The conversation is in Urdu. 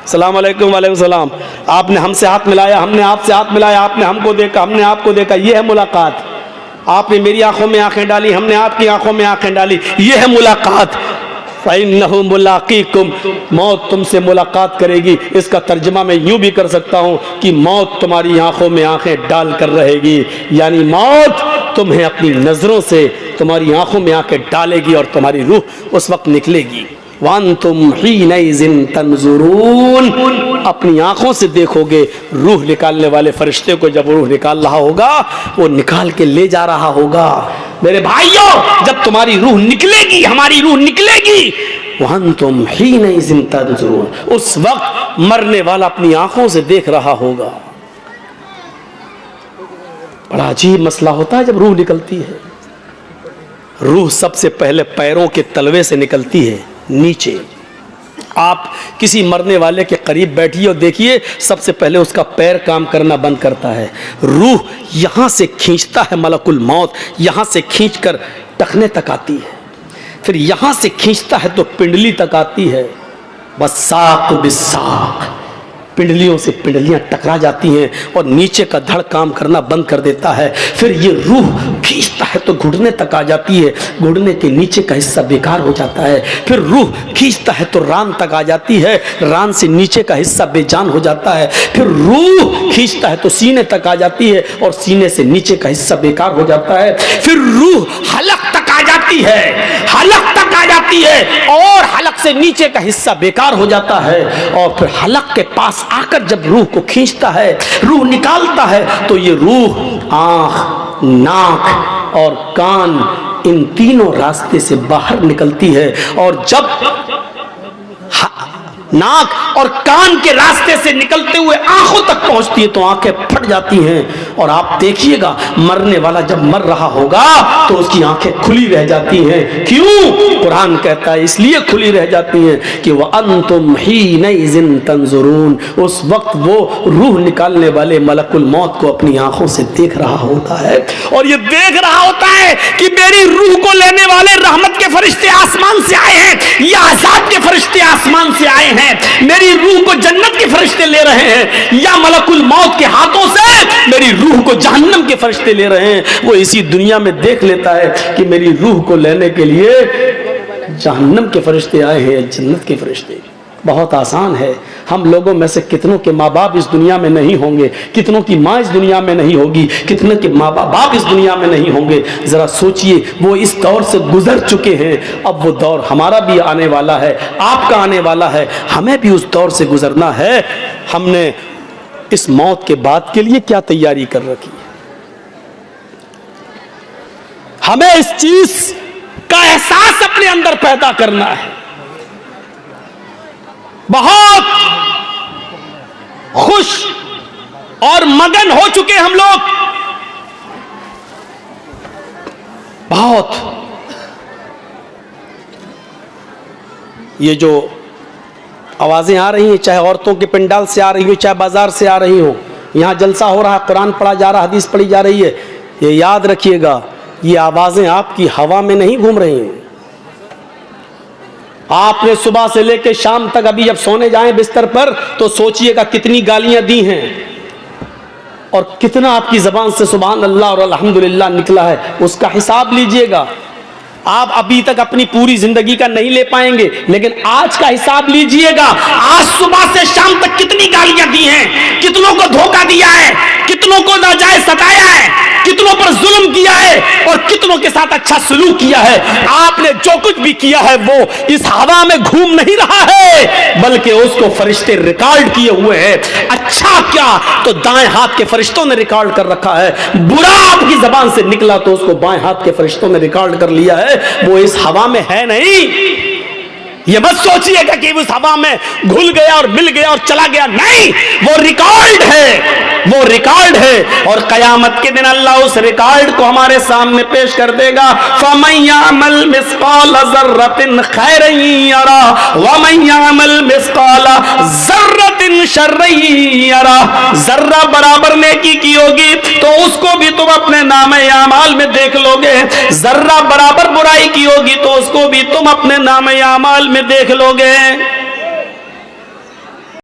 السلام علیکم وعلیکم السلام. آپ نے ہم سے ہاتھ ملایا, ہم نے آپ سے ہاتھ ملایا, آپ نے ہم کو دیکھا, ہم نے آپ کو دیکھا, یہ ہے ملاقات. آپ نے میری آنکھوں میں آنکھیں ڈالی, ہم نے آپ کی آنکھوں میں آنکھیں ڈالی, یہ ہے ملاقات. فَإِنَّهُ مُلَاقِيكُمْ, موت تم سے ملاقات کرے گی. اس کا ترجمہ میں یوں بھی کر سکتا ہوں کہ موت تمہاری آنکھوں میں آنکھیں ڈال کر رہے گی, یعنی موت تمہیں اپنی نظروں سے تمہاری آنکھوں میں آنکھیں ڈالے گی اور تمہاری روح اس وقت نکلے گی. وَأَنْتُمْ حِينَئِذٍ تَنْظُرُونَ, اپنی آنکھوں سے دیکھو گے. روح نکالنے والے فرشتے کو جب روح نکال رہا ہوگا, وہ نکال کے لے جا رہا ہوگا. میرے بھائیوں, جب تمہاری روح نکلے گی, ہماری روح نکلے گی, وَأَنْتُمْ حِينَئِذٍ تَنْظُرُونَ, اس وقت مرنے والا اپنی آنکھوں سے دیکھ رہا ہوگا. بڑا عجیب مسئلہ ہوتا ہے جب روح نکلتی ہے. روح سب سے پہلے پیروں کے تلوے سے نکلتی ہے نیچے. آپ کسی مرنے والے کے قریب بیٹھیے اور دیکھیے, سب سے پہلے اس کا پیر کام کرنا بند کرتا ہے. روح یہاں سے کھینچتا ہے ملک الموت, یہاں سے کھینچ کر ٹخنے تک آتی ہے, پھر یہاں سے کھینچتا ہے تو پنڈلی تک آتی ہے. بس ساق بالساق, پنڈلیوں سے پنڈلیاں ٹکرا جاتی ہیں اور نیچے کا دھڑ کام کرنا بند کر دیتا ہے. پھر یہ روح کھینچتا ہے تو گھٹنے تک آ جاتی ہے, گھٹنے کے نیچے کا حصہ بیکار ہو جاتا ہے. پھر روح کھینچتا ہے تو ران تک آ جاتی ہے, ران سے نیچے کا حصہ بے جان ہو جاتا ہے. پھر روح کھینچتا ہے تو سینے تک آ جاتی ہے اور سینے سے نیچے کا حصہ بیکار ہو جاتا ہے. پھر روح حلق تک آ جاتی ہے, حلق تک آ جاتی ہے اور حلق سے نیچے کا حصہ بیکار ہو جاتا ہے. اور پھر حلق کے پاس آ کر جب روح کو کھینچتا ہے, روح نکالتا ہے, تو یہ روح آنکھ, ناک اور کان, ان تینوں راستے سے باہر نکلتی ہے. اور جب ناک اور کان کے راستے سے نکلتے ہوئے آنکھوں تک پہنچتی ہے تو آنکھیں پھٹ جاتی ہیں. اور آپ دیکھیے گا, مرنے والا جب مر رہا ہوگا تو اس کی آنکھیں کھلی رہ جاتی ہیں. کیوں؟ قرآن کہتا ہے اس لیے کھلی رہ جاتی ہیں کہ وَأَنْتُمْ حِينَئِذٍ تَنْظُرُونَ, اس وقت وہ روح نکالنے والے ملک الموت کو اپنی آنکھوں سے دیکھ رہا ہوتا ہے. اور یہ دیکھ رہا ہوتا ہے کہ میری روح کو لینے والے رحمت کے فرشتے آسمان سے آئے ہیں یا عذاب کے فرشتے آسمان سے آئے ہیں, میری روح کو جنت کے فرشتے لے رہے ہیں یا ملک الموت کے ہاتھوں سے میری روح کو جہنم کے فرشتے لے رہے ہیں. وہ اسی دنیا میں دیکھ لیتا ہے کہ میری روح کو لینے کے لیے جہنم کے فرشتے آئے ہیں یا جنت کے فرشتے. بہت آسان ہے. ہم لوگوں میں سے کتنوں کے ماں باپ اس دنیا میں نہیں ہوں گے, کتنوں کی ماں اس دنیا میں نہیں ہوگی, کتنے کے ماں باپ اس دنیا میں نہیں ہوں گے. ذرا سوچئے, وہ اس دور سے گزر چکے ہیں, اب وہ دور ہمارا بھی آنے والا ہے, آپ کا آنے والا ہے, ہمیں بھی اس دور سے گزرنا ہے. ہم نے اس موت کے بعد کے لیے کیا تیاری کر رکھی ہے؟ ہمیں اس چیز کا احساس اپنے اندر پیدا کرنا ہے. بہت خوش اور مگن ہو چکے ہم لوگ, بہت. یہ جو آوازیں آ رہی ہیں, چاہے عورتوں کے پنڈال سے آ رہی ہوں, چاہے بازار سے آ رہی ہوں, یہاں جلسہ ہو رہا ہے, قرآن پڑھا جا رہا, حدیث پڑھی جا رہی ہے, یہ یاد رکھیے گا, یہ آوازیں آپ کی ہوا میں نہیں گھوم رہی ہیں. آپ نے صبح سے لے کے شام تک, ابھی جب سونے جائیں بستر پر تو سوچئے گا کتنی گالیاں دی ہیں اور کتنا آپ کی زبان سے سبحان اللہ اور الحمدللہ نکلا ہے, اس کا حساب لیجئے گا. آپ ابھی تک اپنی پوری زندگی کا نہیں لے پائیں گے, لیکن آج کا حساب لیجئے گا. آج صبح سے شام تک کتنی گالیاں دی ہیں, کتنوں کو دھوکہ دیا ہے, کتنوں کو ناجائز ستایا ہے, کتنوں پر ظلم کیا ہے اور کتنوں کے ساتھ اچھا سلوک کیا ہے. آپ نے جو کچھ بھی کیا ہے وہ اس ہوا میں گھوم نہیں رہا ہے, بلکہ اس کو فرشتے ریکارڈ کیے ہوئے ہیں. اچھا کیا تو دائیں ہاتھ کے فرشتوں نے ریکارڈ کر رکھا ہے, برا آپ کی زبان سے نکلا تو اس کو بائیں ہاتھ کے فرشتوں نے ریکارڈ کر لیا ہے. وہ اس ہوا میں ہے نہیں. یہ مت سوچئے گا کہ اس ہوا میں گھل گیا اور مل گیا اور چلا گیا, نہیں, وہ ریکارڈ ہے, وہ ریکارڈ ہے. اور قیامت کے دن اللہ اس ریکارڈ کو ہمارے سامنے پیش کر دے گا. فَمَن يَعْمَلْ مِثْقَالَ ذَرَّةٍ خَيْرًا يَرَهُ وَمَن يَعْمَلْ مِثْقَالَ ذَرَّةٍ شَرًّا يَرَهُ. ذرہ برابر نیکی کی ہوگی تو اس کو بھی تم اپنے نامہ اعمال میں دیکھ لو گے, ذرہ برابر برائی کی ہوگی تو اس کو بھی تم اپنے نامہ اعمال میں دیکھ لو گے.